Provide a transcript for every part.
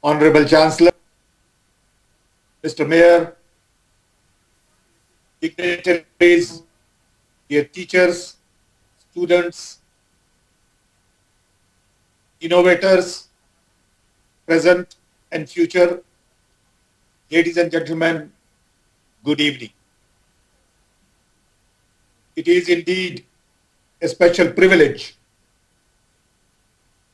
Honorable Chancellor, Mr. Mayor, dignitaries, dear teachers, students, innovators, present and future, ladies and gentlemen, good evening. It is indeed a special privilege,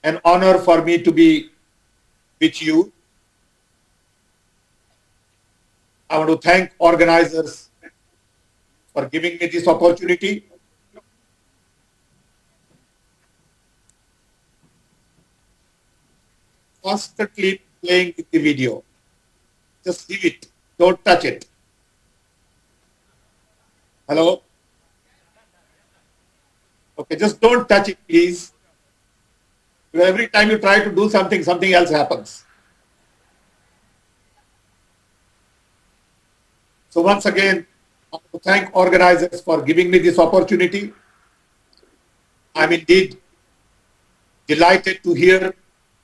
an honor for me to be with you. I want to thank organizers for giving me this opportunity. Constantly playing with the video. Just leave it. Don't touch it. Hello? Okay, just don't touch it, please. Every time you try to do something, something else happens. So once again, I want to thank organizers for giving me this opportunity. I'm indeed delighted to hear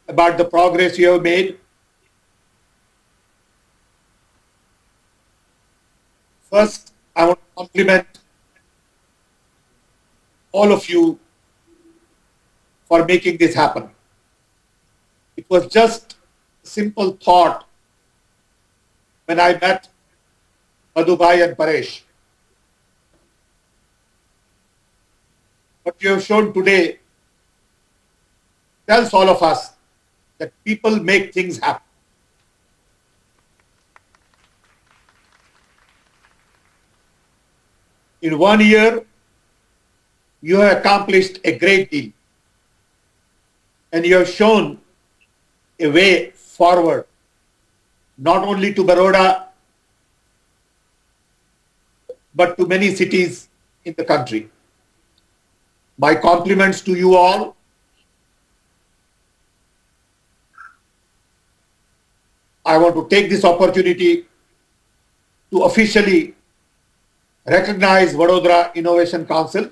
about the progress you have made. First, I want to compliment all of you for making this happen. It was just a simple thought when I met Madhubhai and Paresh. What you have shown today tells all of us that people make things happen. In 1 year, you have accomplished a great deal, and you have shown a way forward, not only to Baroda, but to many cities in the country. My compliments to you all. I want to take this opportunity to officially recognize Vadodara Innovation Council.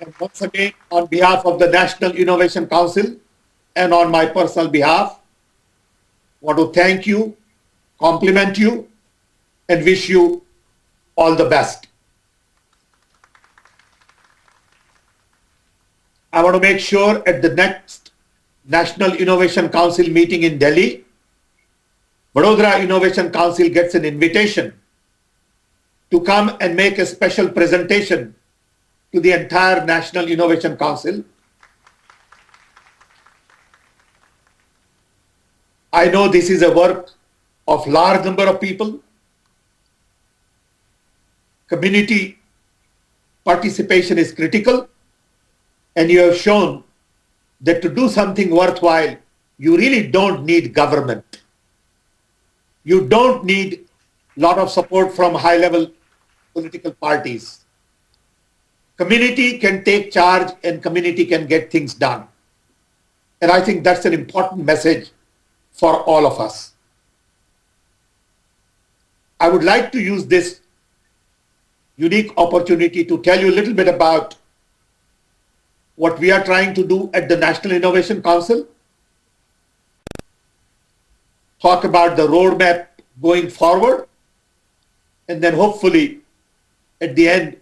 And once again, on behalf of the National Innovation Council and on my personal behalf, I want to thank you, compliment you, and wish you all the best. I want to make sure at the next National Innovation Council meeting in Delhi, Vadodara Innovation Council gets an invitation to come and make a special presentation to the entire National Innovation Council. I know this is a work of large number of people. Community participation is critical, and you have shown that to do something worthwhile, you really don't need government. You don't need a lot of support from high-level political parties. Community can take charge and community can get things done. And I think that's an important message for all of us. I would like to use this unique opportunity to tell you a little bit about what we are trying to do at the National Innovation Council, talk about the roadmap going forward, and then hopefully at the end,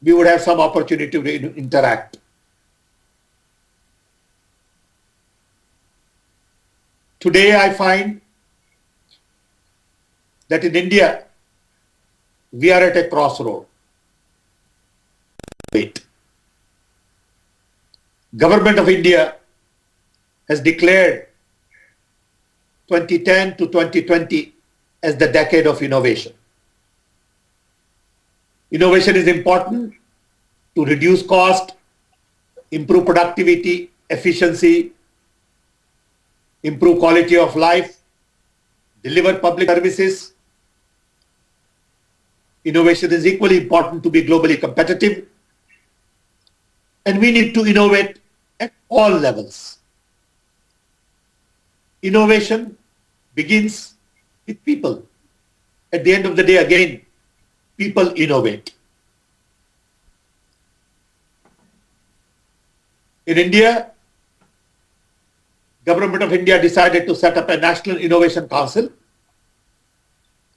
we would have some opportunity to interact. Today, I find that in India, we are at a crossroad. Wait. Government of India has declared 2010 to 2020 as the decade of innovation. Innovation is important to reduce cost, improve productivity, efficiency, improve quality of life, deliver public services. Innovation is equally important to be globally competitive, and we need to innovate at all levels. Innovation begins with people. At the end of the day, again, people innovate. In India, Government of India decided to set up a National Innovation Council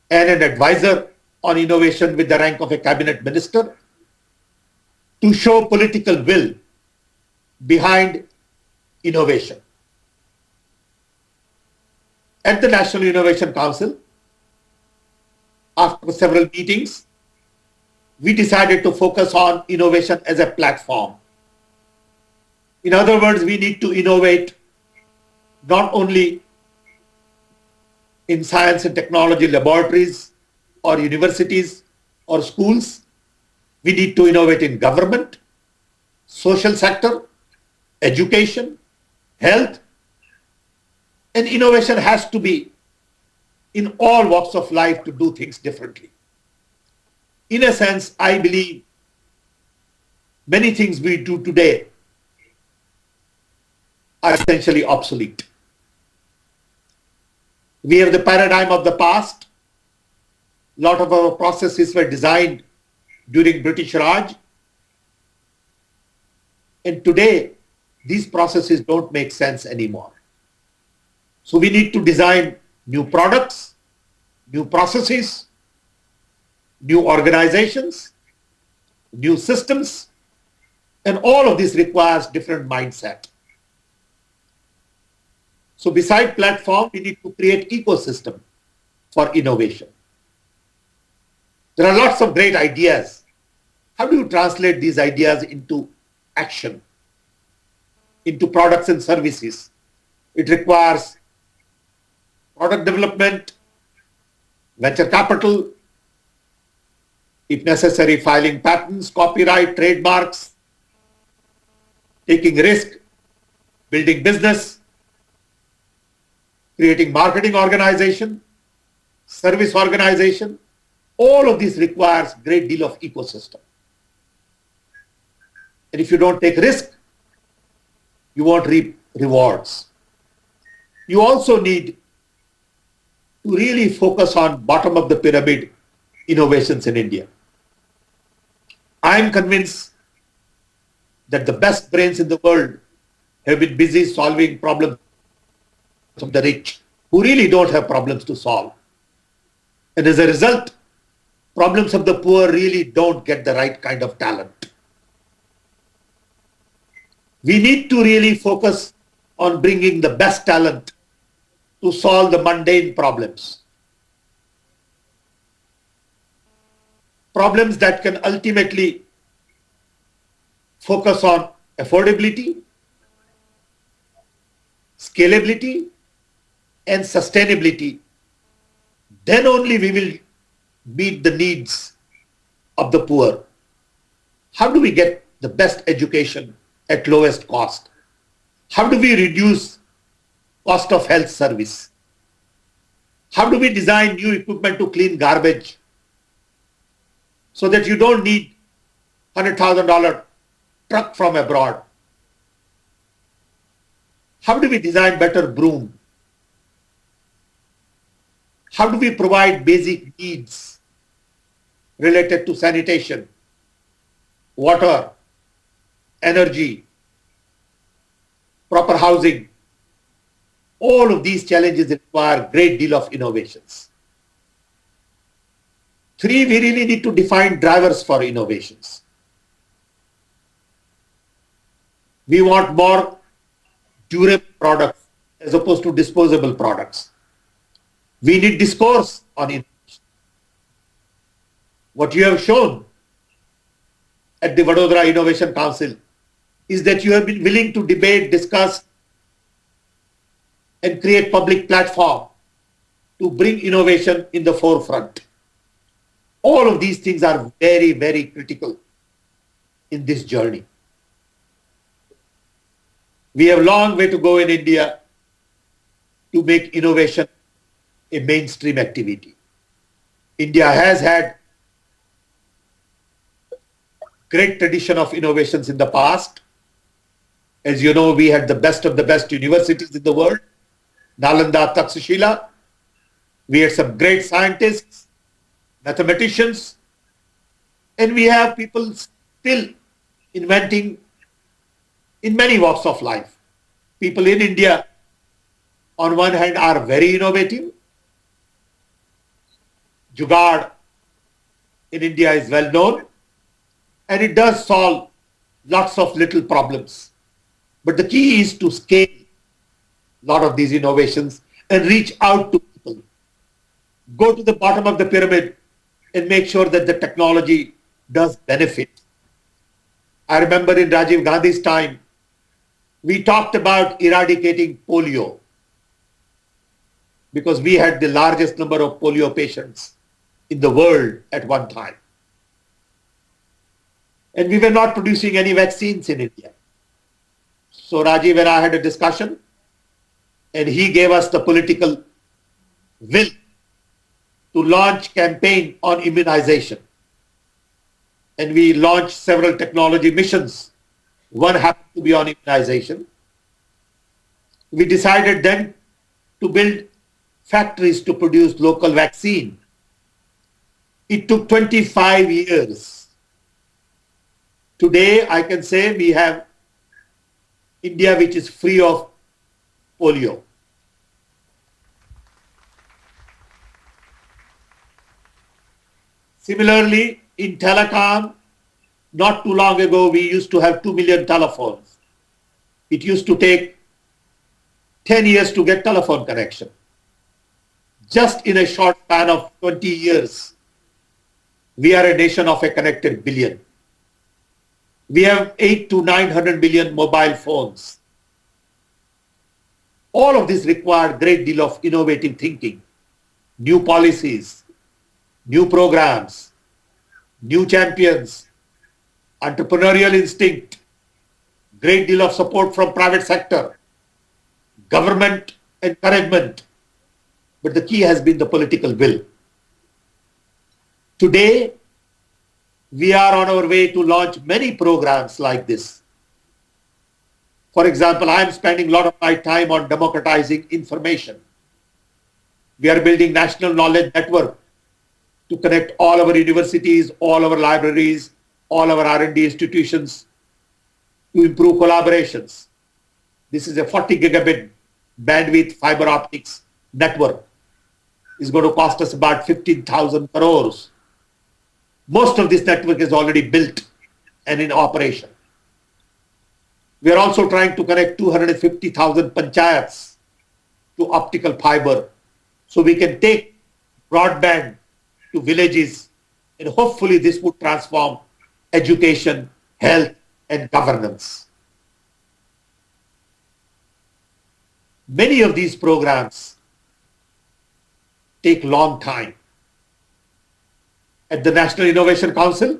and an advisor on innovation with the rank of a cabinet minister to show political will behind innovation. At the National Innovation Council, after several meetings, we decided to focus on innovation as a platform. In other words, we need to innovate not only in science and technology laboratories or universities or schools, we need to innovate in government, social sector, education, health, and innovation has to be in all walks of life to do things differently. In a sense, I believe many things we do today are essentially obsolete. We have the paradigm of the past. A lot of our processes were designed during British Raj. And today, these processes don't make sense anymore. So we need to design new products, new processes, new organizations, new systems, and all of this requires different mindset. So beside platform, we need to create ecosystem for innovation. There are lots of great ideas. How do you translate these ideas into action, into products and services? It requires product development, venture capital, if necessary, filing patents, copyright, trademarks, taking risk, building business, creating marketing organization, service organization. All of this requires great deal of ecosystem. And if you don't take risk, you won't reap rewards. You also need to really focus on bottom of the pyramid innovations in India. I am convinced that the best brains in the world have been busy solving problems of the rich who really don't have problems to solve. And as a result, problems of the poor really don't get the right kind of talent. We need to really focus on bringing the best talent to solve the mundane problems. Problems that can ultimately focus on affordability, scalability, and sustainability. Then only we will meet the needs of the poor. How do we get the best education at lowest cost? How do we reduce cost of health service? How do we design new equipment to clean garbage so that you don't need $100,000 truck from abroad? How do we design better broom? How do we provide basic needs related to sanitation, water, energy, proper housing? All of these challenges require a great deal of innovations. 3, we really need to define drivers for innovations. We want more durable products as opposed to disposable products. We need discourse on innovation. What you have shown at the Vadodara Innovation Council is that you have been willing to debate, discuss, and create public platform to bring innovation in the forefront. All of these things are very, very critical in this journey. We have a long way to go in India to make innovation a mainstream activity. India has had great tradition of innovations in the past. As you know, we had the best of the best universities in the world, Nalanda, Takshashila. We had some great scientists, mathematicians, and we have people still inventing in many walks of life. People in India on one hand are very innovative. Jugaad in India is well known, and it does solve lots of little problems. But the key is to scale a lot of these innovations and reach out to people. Go to the bottom of the pyramid and make sure that the technology does benefit. I remember in Rajiv Gandhi's time, we talked about eradicating polio because we had the largest number of polio patients in the world at one time. And we were not producing any vaccines in India. So Rajiv and I had a discussion, and he gave us the political will to launch campaign on immunization. And we launched several technology missions. One happened to be on immunization. We decided then to build factories to produce local vaccine. It took 25 years. Today, I can say we have India which is free of polio. Similarly, in telecom, not too long ago, we used to have 2 million telephones. It used to take 10 years to get telephone connection. Just in a short span of 20 years, we are a nation of a connected billion. We have 8 to 900 million mobile phones. All of this required great deal of innovative thinking, new policies, new programs, new champions, entrepreneurial instinct, great deal of support from private sector, government encouragement. But the key has been the political will. Today, we are on our way to launch many programs like this. For example, I am spending a lot of my time on democratizing information. We are building national knowledge network to connect all our universities, all our libraries, all our R&D institutions to improve collaborations. This is a 40 gigabit bandwidth fiber optics network. It's going to cost us about 15,000 crores. Most of this network is already built and in operation. We are also trying to connect 250,000 panchayats to optical fiber so we can take broadband to villages, and hopefully this would transform education, health, and governance. Many of these programs take long time. At the National Innovation Council,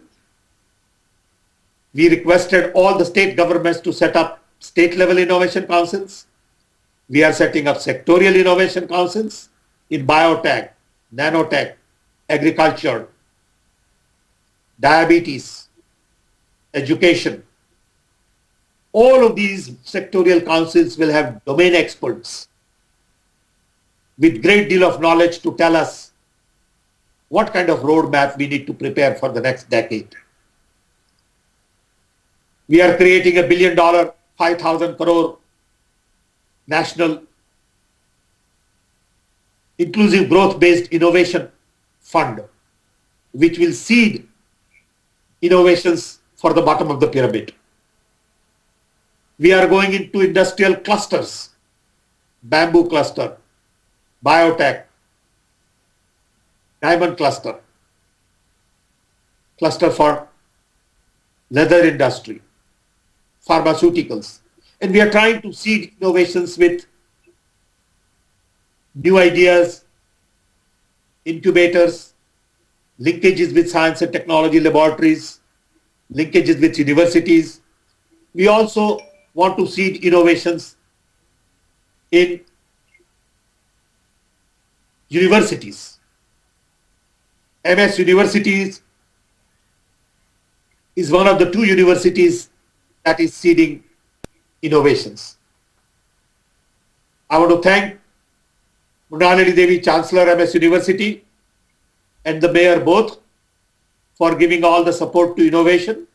we requested all the state governments to set up state-level innovation councils. We are setting up sectorial innovation councils in biotech, nanotech, agriculture, diabetes, education. All of these sectorial councils will have domain experts with great deal of knowledge to tell us what kind of roadmap we need to prepare for the next decade. We are creating $1 billion, 5,000 crore national inclusive growth-based innovation fund, which will seed innovations for the bottom of the pyramid. We are going into industrial clusters, bamboo cluster, biotech, diamond cluster, cluster for leather industry, pharmaceuticals. And we are trying to seed innovations with new ideas, incubators, linkages with science and technology laboratories, linkages with universities. We also want to seed innovations in universities. MS Universities is one of the 2 universities that is seeding innovations. I want to thank Mrinalini Devi, Chancellor, MS University, and the Mayor both for giving all the support to innovation.